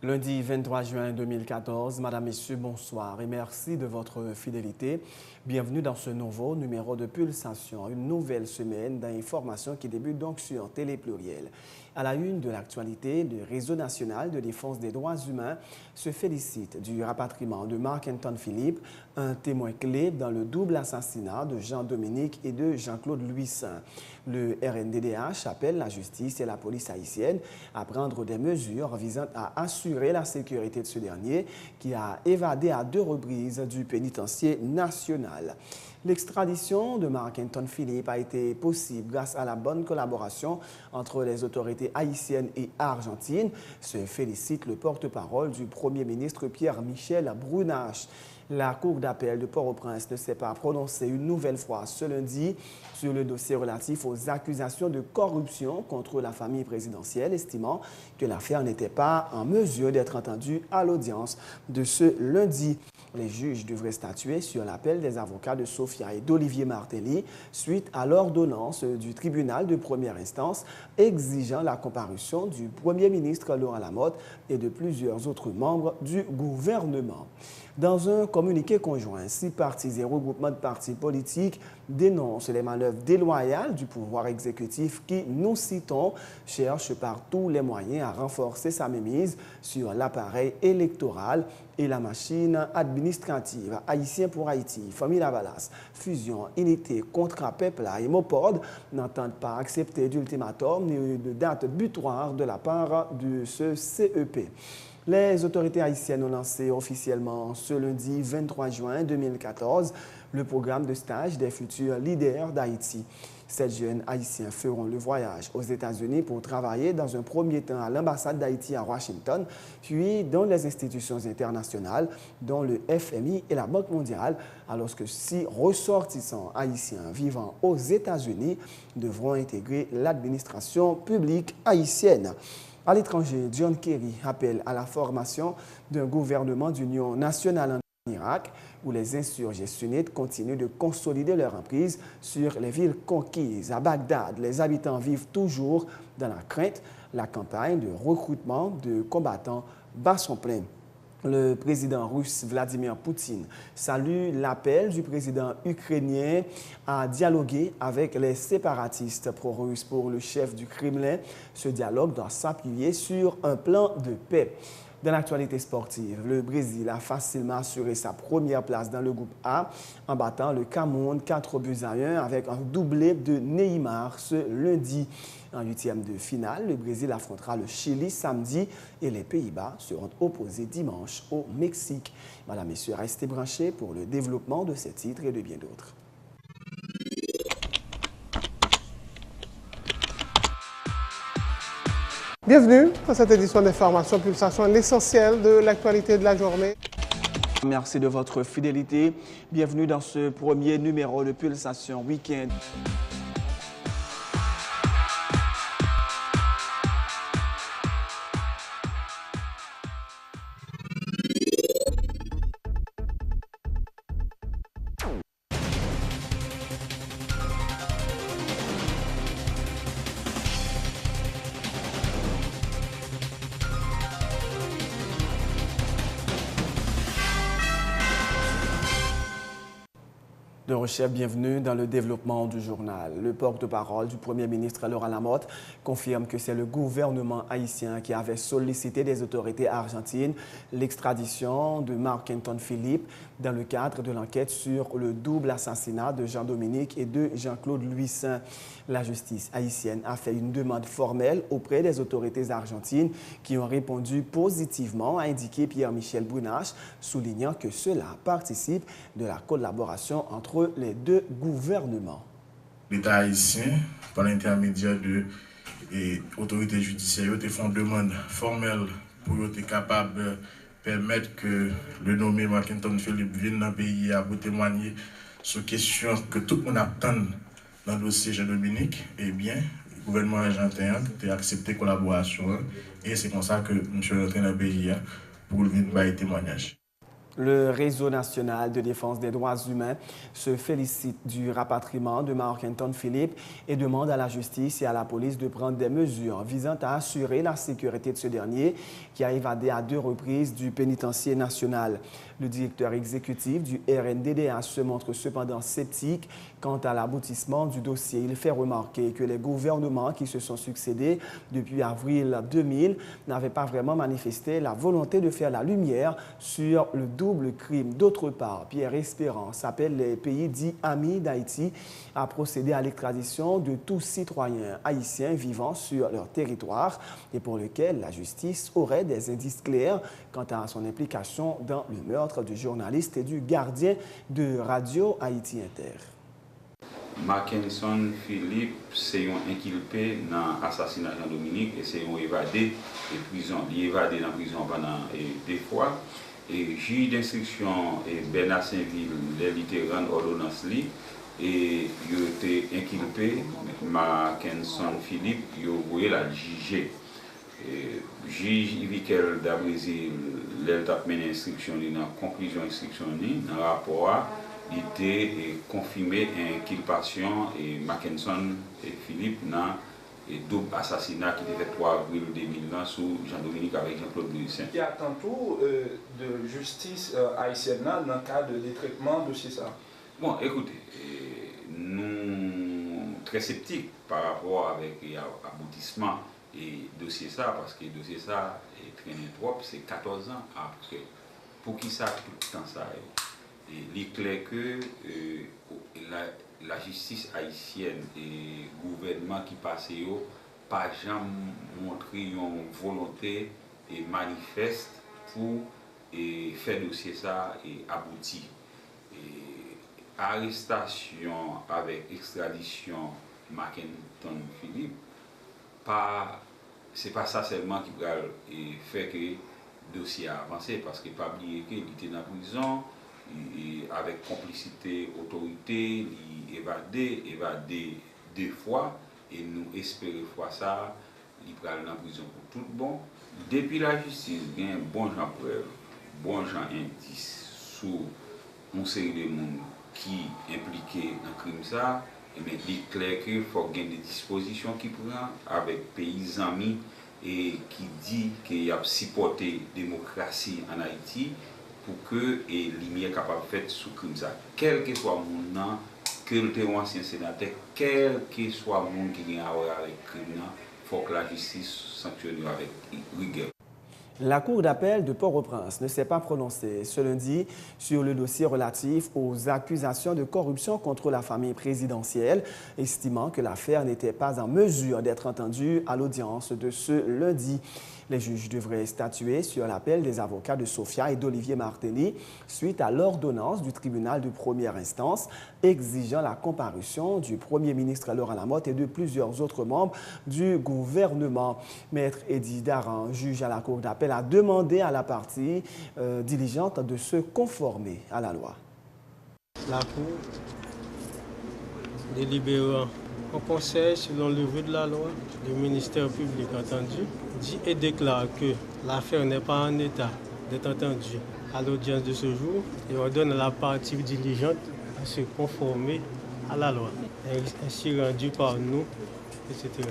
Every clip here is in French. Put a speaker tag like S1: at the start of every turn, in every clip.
S1: Lundi 23 juin 2014, Madame, Messieurs, bonsoir et merci de votre fidélité. Bienvenue dans ce nouveau numéro de Pulsation, une nouvelle semaine d'informations qui débute donc sur Télé Pluriel. À la une de l'actualité, le Réseau national de défense des droits humains se félicite du rapatriement de Marc-Antoine Philippe, un témoin clé dans le double assassinat de Jean-Dominique et de Jean-Claude Louis-Saint. Le RNDDH appelle la justice et la police haïtienne à prendre des mesures visant à assurer la sécurité de ce dernier qui a évadé à 2 reprises du pénitencier national. L'extradition de Marc-Antoine Philippe a été possible grâce à la bonne collaboration entre les autorités haïtiennes et argentines, se félicite le porte-parole du Premier ministre Pierre-Michel Brunache. La Cour d'appel de Port-au-Prince ne s'est pas prononcée une nouvelle fois ce lundi sur le dossier relatif aux accusations de corruption contre la famille présidentielle, estimant que l'affaire n'était pas en mesure d'être entendue à l'audience de ce lundi. Les juges devraient statuer sur l'appel des avocats de Sophia et d'Olivier Martelly suite à l'ordonnance du tribunal de première instance exigeant la comparution du Premier ministre Laurent Lamotte et de plusieurs autres membres du gouvernement. Dans un communiqué conjoint, 6 partis et regroupements de partis politiques dénoncent les manœuvres déloyales du pouvoir exécutif qui, nous citons, cherche par tous les moyens à renforcer sa mainmise sur l'appareil électoral et la machine administrative. Haïtien pour Haïti, Famille Lavalas, Fusion, Unité, Contrat Pepla et Mopord n'entendent pas accepter d'ultimatum ni de date butoir de la part de ce CEP. Les autorités haïtiennes ont lancé officiellement ce lundi 23 juin 2014 le programme de stage des futurs leaders d'Haïti. 7 jeunes haïtiens feront le voyage aux États-Unis pour travailler dans un premier temps à l'ambassade d'Haïti à Washington, puis dans les institutions internationales, dont le FMI et la Banque mondiale, alors que 6 ressortissants haïtiens vivant aux États-Unis devront intégrer l'administration publique haïtienne. À l'étranger, John Kerry appelle à la formation d'un gouvernement d'union nationale en Irak où les insurgés sunnites continuent de consolider leur emprise sur les villes conquises. À Bagdad, les habitants vivent toujours dans la crainte. La campagne de recrutement de combattants bat son plein. Le président russe Vladimir Poutine salue l'appel du président ukrainien à dialoguer avec les séparatistes pro-russes. Pour le chef du Kremlin, ce dialogue doit s'appuyer sur un plan de paix. Dans l'actualité sportive, le Brésil a facilement assuré sa première place dans le groupe A en battant le Cameroun 4-1 avec un doublé de Neymar ce lundi. En 8e de finale, le Brésil affrontera le Chili samedi et les Pays-Bas seront opposés dimanche au Mexique. Madame, Messieurs, restez branchés pour le développement de ces titres et de bien d'autres.
S2: Bienvenue dans cette édition d'Information Pulsation, l'essentiel de l'actualité de la journée.
S1: Merci de votre fidélité. Bienvenue dans ce premier numéro de Pulsation Week-end. De Rochelle, bienvenue dans le développement du journal. Le porte-parole du Premier ministre Laurent Lamotte confirme que c'est le gouvernement haïtien qui avait sollicité des autorités argentines l'extradition de Marc-Antoine Philippe dans le cadre de l'enquête sur le double assassinat de Jean-Dominique et de Jean-Claude Louis-Saint. La justice haïtienne a fait une demande formelle auprès des autorités argentines qui ont répondu positivement, a indiqué Pierre-Michel Brunache, soulignant que cela participe de la collaboration entre les 2 gouvernements.
S3: L'État haïtien, par l'intermédiaire de l'autorité judiciaire, ils font une demande formelle pour être capable de permettre que le nommé Marc-Antoine Philippe vienne dans le pays pour témoigner sur question que tout le monde attend dans le dossier Jean-Dominique. Eh bien, le gouvernement argentin a accepté la collaboration et c'est comme ça que M. est rentré dans le pays pour venir faire témoignage.
S1: Le Réseau national de défense des droits humains se félicite du rapatriement de Marc-Antoine Philippe et demande à la justice et à la police de prendre des mesures visant à assurer la sécurité de ce dernier qui a évadé à 2 reprises du pénitencier national. Le directeur exécutif du RNDDH se montre cependant sceptique quant à l'aboutissement du dossier. Il fait remarquer que les gouvernements qui se sont succédés depuis avril 2000 n'avaient pas vraiment manifesté la volonté de faire la lumière sur le double crime. D'autre part, Pierre Espérance appelle les pays dits amis d'Haïti à procéder à l'extradition de tous citoyens haïtiens vivant sur leur territoire et pour lesquels la justice aurait des indices clairs quant à son implication dans le meurtre du journaliste et du gardien de Radio Haïti Inter.
S4: Marc-Antoine Philippe, c'est un inculpé dans l'assassinat de Jean-Dominique et c'est un évadé de prison. Il est évadé dans la prison pendant 2 fois. Et juge d'instruction et Bernard Saint-Ville, les littéraires ordonnance li, et il a été inculpé, Marc-Antoine Philippe, il a voulu la juger. Juge Ivikel d'Abrésil, l'état mené instruction dans la conclusion instruction dans le rapport, il était confirmé inculpation et Marc-Antoine Philippe dans le double assassinat qui était fait 3 avril 2000 sous Jean-Dominique avec Jean-Claude Lucien.
S5: Il y a tantôt de justice haïtienne dans le cadre de traitement de ça.
S4: Bon, écoutez, nous très sceptiques par rapport avec l'aboutissement et dossier ça, parce que le dossier ça est traîné trop, c'est 14 ans après. Pour qui ça tout le temps ça? Et il est clair que la justice haïtienne et le gouvernement qui passe, pas jamais montré une volonté et manifeste pour faire dossier ça et aboutir. Arrestation avec extradition Marc-Antoine Philippe, c'est pas ça seulement qui va faire que le dossier a avancé, parce que pas oublier qu'il était dans la prison et avec complicité autorité, il évadé 2 fois et nous espérons fois ça, il va dans la prison pour tout bon. Depuis la justice, il y a un bon genre preuve, bon genre indice sur une série de monde qui impliqué dans le crime ça, mais il est clair qu'il faut qu'il y ait des dispositions qui prend avec pays amis et qui dit qu'il y a supporté la démocratie en Haïti pour que les lumières capable de faire sous crime ça. Quel que soit mon nom, que le ancien sénateur, quel que soit le monde qui a à voir avec le crime, il faut que la justice sanctionne avec rigueur.
S1: La Cour d'appel de Port-au-Prince ne s'est pas prononcée ce lundi sur le dossier relatif aux accusations de corruption contre la famille présidentielle, estimant que l'affaire n'était pas en mesure d'être entendue à l'audience de ce lundi. Les juges devraient statuer sur l'appel des avocats de Sophia et d'Olivier Martelly suite à l'ordonnance du tribunal de première instance exigeant la comparution du Premier ministre Laurent Lamotte et de plusieurs autres membres du gouvernement. Maître Eddy Daran, juge à la Cour d'appel, a demandé à la partie diligente de se conformer à la loi.
S6: La Cour délibérant au Conseil selon le vœu de la loi, le ministère public entendu dit et déclare que l'affaire n'est pas en état d'être entendue à l'audience de ce jour et ordonne à la partie diligente à se conformer à la loi, ainsi rendue par nous, etc.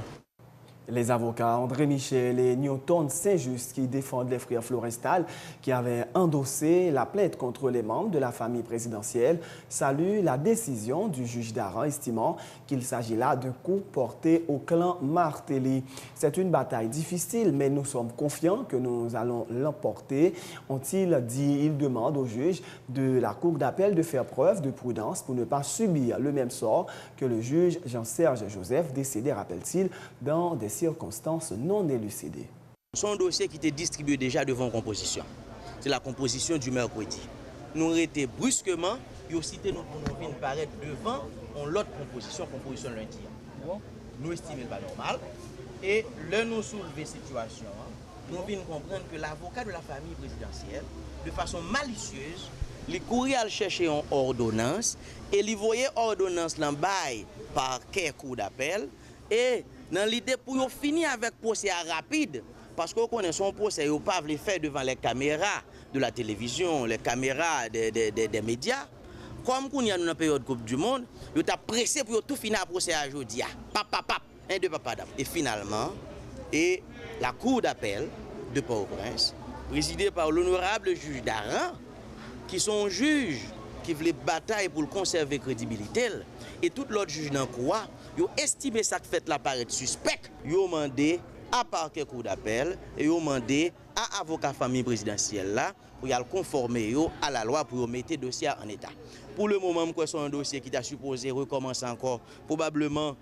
S1: Les avocats André Michel et Newton Saint-Just qui défendent les frères Florestal qui avaient endossé la plainte contre les membres de la famille présidentielle saluent la décision du juge Daran estimant qu'il s'agit là de coups portés au clan Martelly. C'est une bataille difficile mais nous sommes confiants que nous allons l'emporter, ont-ils dit. Ils demandent au juge de la Cour d'appel de faire preuve de prudence pour ne pas subir le même sort que le juge Jean-Serge Joseph, décédé, rappelle-t-il, dans des circonstances non élucidées.
S7: Son dossier qui était distribué déjà devant composition. C'est la composition du mercredi. Nous avons été brusquement, et aussi nous venons paraître devant l'autre composition lundi. Nous estimons pas normal. Et là nous soulever situation, nous venons comprendre que l'avocat de la famille présidentielle, de façon malicieuse, il courait à chercher une ordonnance et il voyait ordonnance en bail par quai cour d'appel et dans l'idée pour finir avec procès rapide, Parce qu'on connaît son procès, il ne pas le faire devant les caméras de la télévision, les caméras des médias. Comme qu'on y a dans la période Coupe du Monde, il a pressé pour tout finir le procès aujourd'hui. Pap, un, deux, papa. Et finalement, la Cour d'appel de Port-au-Prince, présidée par l'honorable juge Daran, qui sont juges qui voulaient bataille pour conserver crédibilité, et tout l'autre juge dans la cour, ils ont estimé ça que fait la paraître suspect, ils ont demandé à parquet cour d'appel et ils ont demandé à avocat famille présidentielle là pour y aller conformer à la loi pour mettre le dossier en état. Pour le moment, c'est un dossier qui est supposé recommencer encore probablement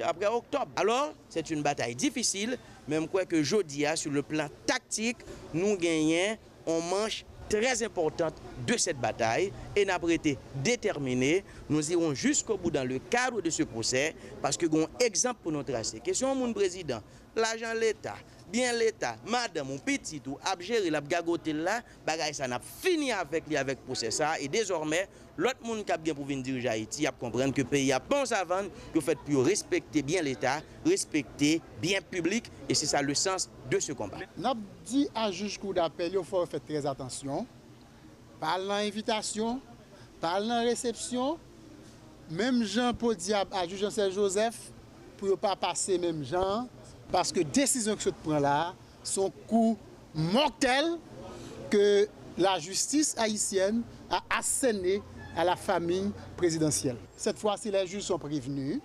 S7: après octobre. Alors, c'est une bataille difficile, même quoi que jeudi, sur le plan tactique, nous gagnons en manche très importante de cette bataille et nous avons été déterminés. Nous irons jusqu'au bout dans le cadre de ce procès parce que nous avons un exemple pour nous tracer. Question mon président, l'agent l'État, bien l'État, madame ou petit ou abgérer la gagote là, bagay ça n'a fini avec le procès ça et désormais l'autre monde qui a bien pour venir diriger Haïti a comprendre que le pays a bon avant que fait pour respecter bien l'État, respecter bien public et c'est ça le sens de ce combat.
S8: Nous avons dit à juge cour d'appel, il faut faire très attention. Par l'invitation, par la réception, même Jean-Paul Diable à juge Jean Joseph pour ne pas passer même Jean. Parce que décision que se prend là sont coup mortel que la justice haïtienne a asséné à la famille présidentielle. Cette fois-ci, les juges sont prévenus.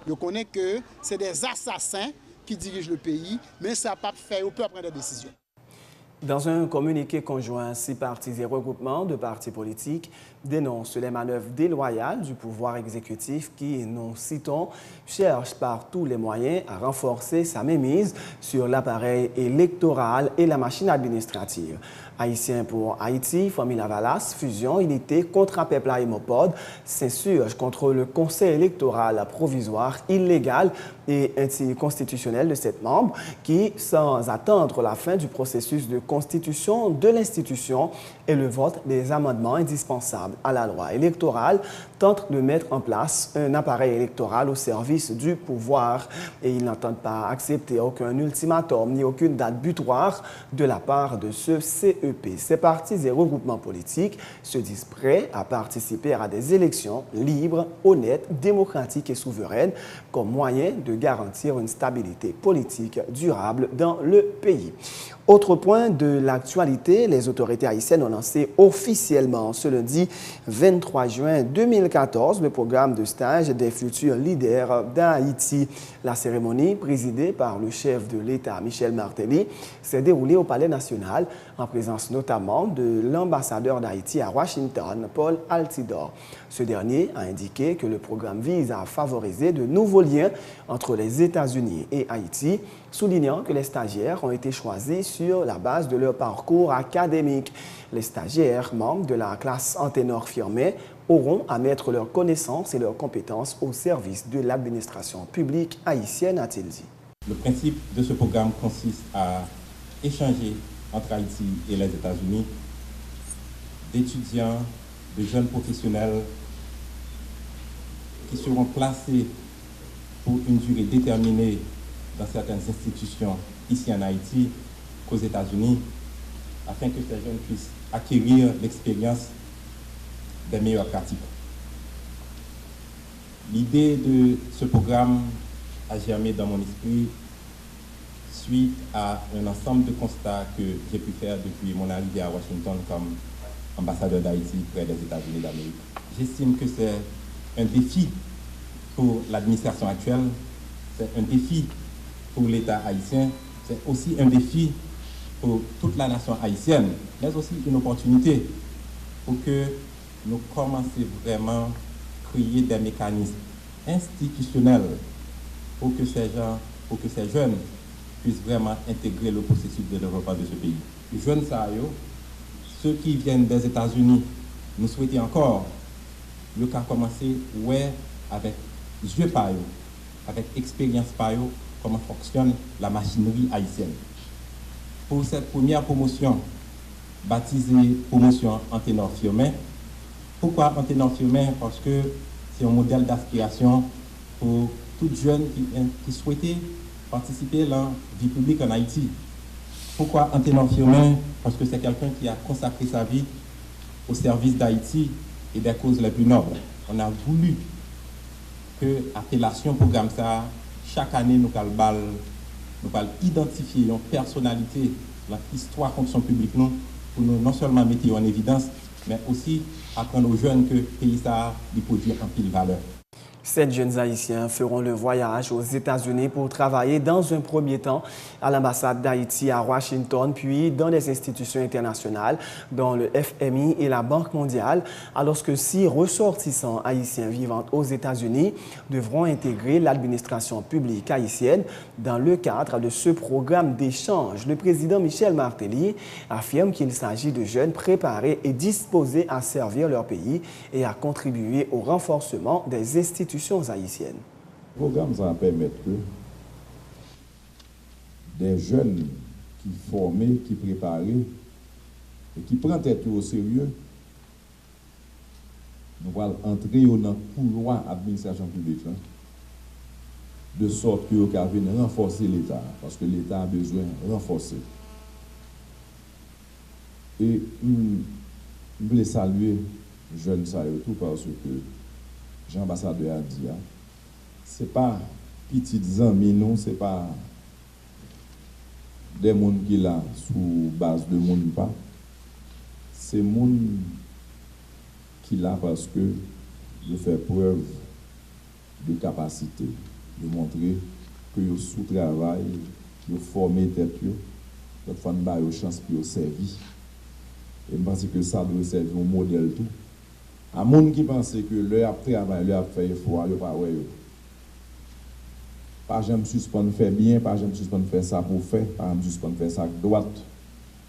S8: Ils connaissent que c'est des assassins qui dirigent le pays, mais ça n'a pas fait, on peut prendre des décisions.
S1: Dans un communiqué conjoint, 6 partis et regroupements de partis politiques dénoncent les manœuvres déloyales du pouvoir exécutif qui, nous citons, cherche par tous les moyens à renforcer sa mainmise sur l'appareil électoral et la machine administrative. Haïtiens pour Haïti, Famille Lavalas, Fusion, Unité, contre Apepla et Mopod s'insurgent contre le conseil électoral provisoire illégal et anticonstitutionnel de 7 membres qui, sans attendre la fin du processus de constitution de l'institution et le vote des amendements indispensables à la loi électorale, tentent de mettre en place un appareil électoral au service du pouvoir et ils n'entendent pas accepter aucun ultimatum ni aucune date butoir de la part de ce CEP. Ces partis et regroupements politiques se disent prêts à participer à des élections libres, honnêtes, démocratiques et souveraines comme moyen de garantir une stabilité politique durable dans le pays. Autre point de l'actualité, les autorités haïtiennes ont lancé officiellement ce lundi 23 juin 2014 le programme de stage des futurs leaders d'Haïti. La cérémonie, présidée par le chef de l'État, Michel Martelly, s'est déroulée au Palais national en présence notamment de l'ambassadeur d'Haïti à Washington, Paul Altidor. Ce dernier a indiqué que le programme vise à favoriser de nouveaux liens entre les États-Unis et Haïti, soulignant que les stagiaires ont été choisis sur la base de leur parcours académique. Les stagiaires, membres de la classe Anténor Firmé, auront à mettre leurs connaissances et leurs compétences au service de l'administration publique haïtienne, a-t-il dit.
S9: Le principe de ce programme consiste à échanger entre Haïti et les États-Unis d'étudiants, de jeunes professionnels qui seront placés pour une durée déterminée dans certaines institutions ici en Haïti qu'aux États-Unis, afin que ces jeunes puissent acquérir l'expérience des meilleures pratiques. L'idée de ce programme a germé dans mon esprit suite à un ensemble de constats que j'ai pu faire depuis mon arrivée à Washington comme ambassadeur d'Haïti près des États-Unis d'Amérique. J'estime que c'est un défi pour l'administration actuelle, c'est un défi pour l'État haïtien, c'est aussi un défi pour toute la nation haïtienne, mais aussi une opportunité pour que nous commencions vraiment à créer des mécanismes institutionnels pour que ces gens, pour que ces jeunes puissent vraiment intégrer le processus de développement de ce pays. Les jeunes, ceux qui viennent des États-Unis, nous souhaitons encore le cas commencer avec yeux par eux, avec expérience par eux, comment fonctionne la machinerie haïtienne. Pour cette première promotion, baptisée promotion Anténor Firmé, pourquoi Anténor Firmé? Parce que c'est un modèle d'aspiration pour toutes jeunes qui souhaitaient participer à la vie publique en Haïti. Pourquoi Anténan Firmin? Parce que c'est quelqu'un qui a consacré sa vie au service d'Haïti et des causes les plus nobles. On a voulu que l'appellation programme ça, chaque année, nous allons identifier une personnalité, l'histoire fonction publique, nous, pour nous non seulement mettre en évidence, mais aussi apprendre aux jeunes que le pays ça produit en pile valeur.
S1: 7 jeunes Haïtiens feront le voyage aux États-Unis pour travailler dans un premier temps à l'ambassade d'Haïti à Washington, puis dans des institutions internationales, dont le FMI et la Banque mondiale, alors que 6 ressortissants haïtiens vivant aux États-Unis devront intégrer l'administration publique haïtienne dans le cadre de ce programme d'échange. Le président Michel Martelly affirme qu'il s'agit de jeunes préparés et disposés à servir leur pays et à contribuer au renforcement des institutions haïtiennes.
S10: Le programme ça va permettre que des jeunes qui formés, qui préparés et qui prennent tête au sérieux, nous allons entrer dans le couloir de l'administration publique, hein, de sorte que nous puissions renforcer l'État, parce que l'État a besoin de renforcer. Et je voulais saluer les jeunes tout parce que Jean-ambassadeur a dit, ce n'est pas petits amis, non, ce n'est pas des gens qui sont là sous base de monde pas. C'est des gens qui sont là parce que je fais preuve de capacité, de montrer que vous sous-travail, que vous formez tête, vous avez une chance pour servir. Et je pense que ça doit servir un modèle tout. À monde qui pense que leur travail, leur fait effort, ils pas ouais. Pas jamais suspendre faire bien, pas jamais suspendre faire ça pour faire, pas jamais suspendre faire ça droite.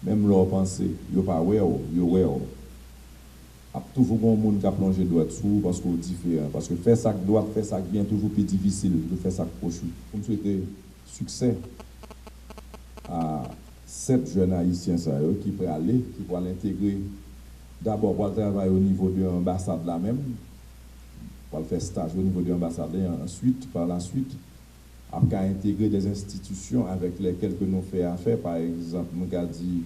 S10: Même leur penser, ils pas ouais, yo ouais. A toujours bon monde qui a plongé droite sous parce que différent, parce que faire ça droite, faire ça bien toujours plus difficile que faire ça proche. Comme souhaiter succès à 7 jeunes haïtiens qui peuvent aller, qui peuvent l'intégrer. D'abord, pour travailler au niveau de l'ambassade là même, pour faire stage au niveau de l'ambassade, ensuite, par la suite, après intégrer des institutions avec lesquelles nous faisons affaire, par exemple, nous avons dit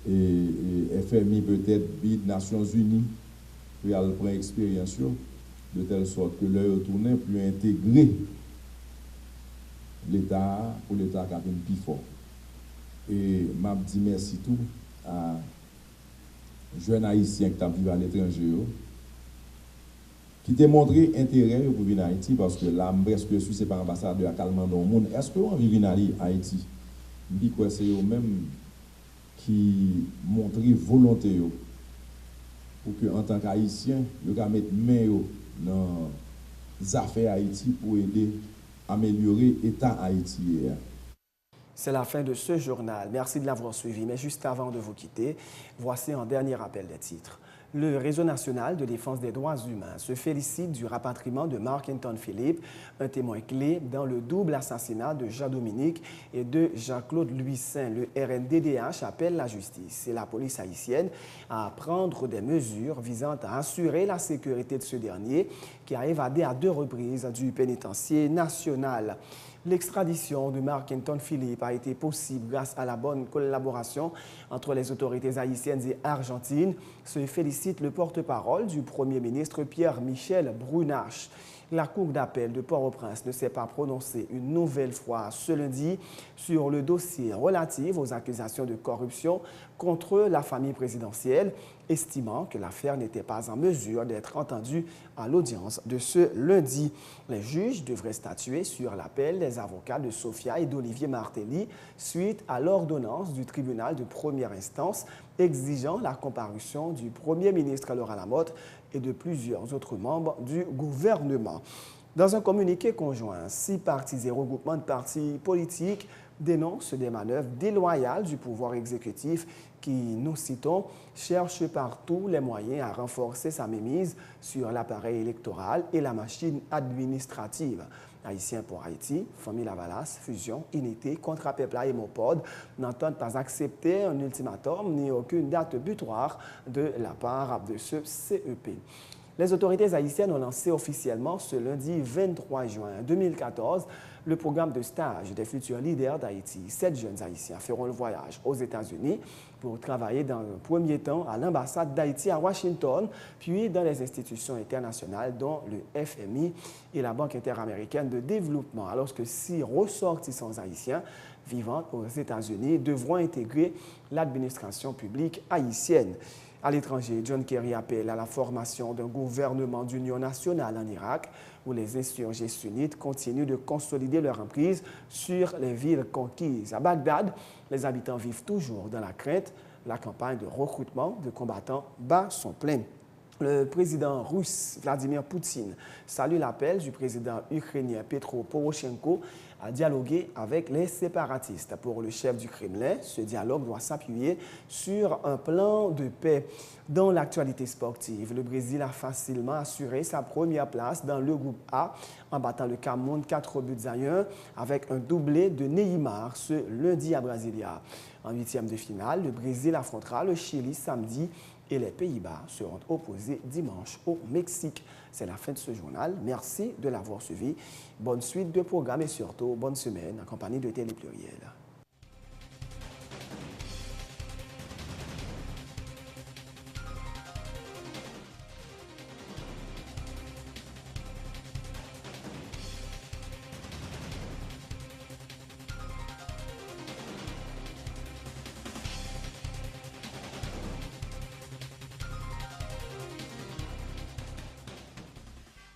S10: FMI peut-être, BID, Nations Unies, pour aller prendre expérience, de telle sorte que leur retourner plus intégrer l'État pour l'État qui a plus fort. Et je dis merci tout à jeunes haïtiens qui vivent à l'étranger, qui ont montré intérêt pour venir en Haïti, parce que là, presque je suis par ambassadeur à Calmant dans le monde. Est-ce que vous avez venir en Haïti? Je dis que c'est eux-mêmes qui montrent volonté pour que, en tant qu'Haïtien, ils puissent mettre main dans les affaires Haïti pour aider à améliorer l'État haïtien.
S1: C'est la fin de ce journal. Merci de l'avoir suivi. Mais juste avant de vous quitter, voici un dernier rappel des titres. Le Réseau national de défense des droits humains se félicite du rapatriement de Marc-Antoine Philippe, un témoin clé dans le double assassinat de Jean-Dominique et de Jean-Claude Louis-Saint. Le RNDDH appelle la justice et la police haïtienne à prendre des mesures visant à assurer la sécurité de ce dernier qui a évadé à 2 reprises du pénitencier national. L'extradition de Marc-Antoine Philippe a été possible grâce à la bonne collaboration entre les autorités haïtiennes et argentines, se félicite le porte-parole du Premier ministre Pierre-Michel Brunache. La Cour d'appel de Port-au-Prince ne s'est pas prononcée une nouvelle fois ce lundi sur le dossier relatif aux accusations de corruption contre la famille présidentielle, estimant que l'affaire n'était pas en mesure d'être entendue à l'audience de ce lundi. Les juges devraient statuer sur l'appel des avocats de Sophia et d'Olivier Martelly suite à l'ordonnance du tribunal de première instance exigeant la comparution du Premier ministre Laurent Lamotte et de plusieurs autres membres du gouvernement. Dans un communiqué conjoint, 6 partis et regroupements de partis politiques dénoncent des manœuvres déloyales du pouvoir exécutif qui, nous citons, cherche par tous les moyens à renforcer sa mainmise sur l'appareil électoral et la machine administrative. Haïtiens pour Haïti, Famille Lavalas, Fusion, Unité, Contrapepla et Mopod n'entendent pas accepter un ultimatum ni aucune date butoir de la part de ce CEP. Les autorités haïtiennes ont lancé officiellement ce lundi 23 juin 2014 le programme de stage des futurs leaders d'Haïti. 7 jeunes Haïtiens feront le voyage aux États-Unis pour travailler dans un premier temps à l'ambassade d'Haïti à Washington, puis dans les institutions internationales dont le FMI et la Banque interaméricaine de développement, alors que 6 ressortissants haïtiens vivant aux États-Unis devront intégrer l'administration publique haïtienne. À l'étranger, John Kerry appelle à la formation d'un gouvernement d'union nationale en Irak, où les insurgés sunnites continuent de consolider leur emprise sur les villes conquises. À Bagdad, les habitants vivent toujours dans la crainte. La campagne de recrutement de combattants bat son plein. Le président russe Vladimir Poutine salue l'appel du président ukrainien Petro Poroshenko à dialoguer avec les séparatistes. Pour le chef du Kremlin, ce dialogue doit s'appuyer sur un plan de paix. Dans l'actualité sportive, le Brésil a facilement assuré sa première place dans le groupe A en battant le Cameroun 4-1 avec un doublé de Neymar ce lundi à Brasilia. En huitième de finale, le Brésil affrontera le Chili samedi et les Pays-Bas seront opposés dimanche au Mexique. C'est la fin de ce journal. Merci de l'avoir suivi. Bonne suite de programmes et surtout bonne semaine en compagnie de Télé Pluriel.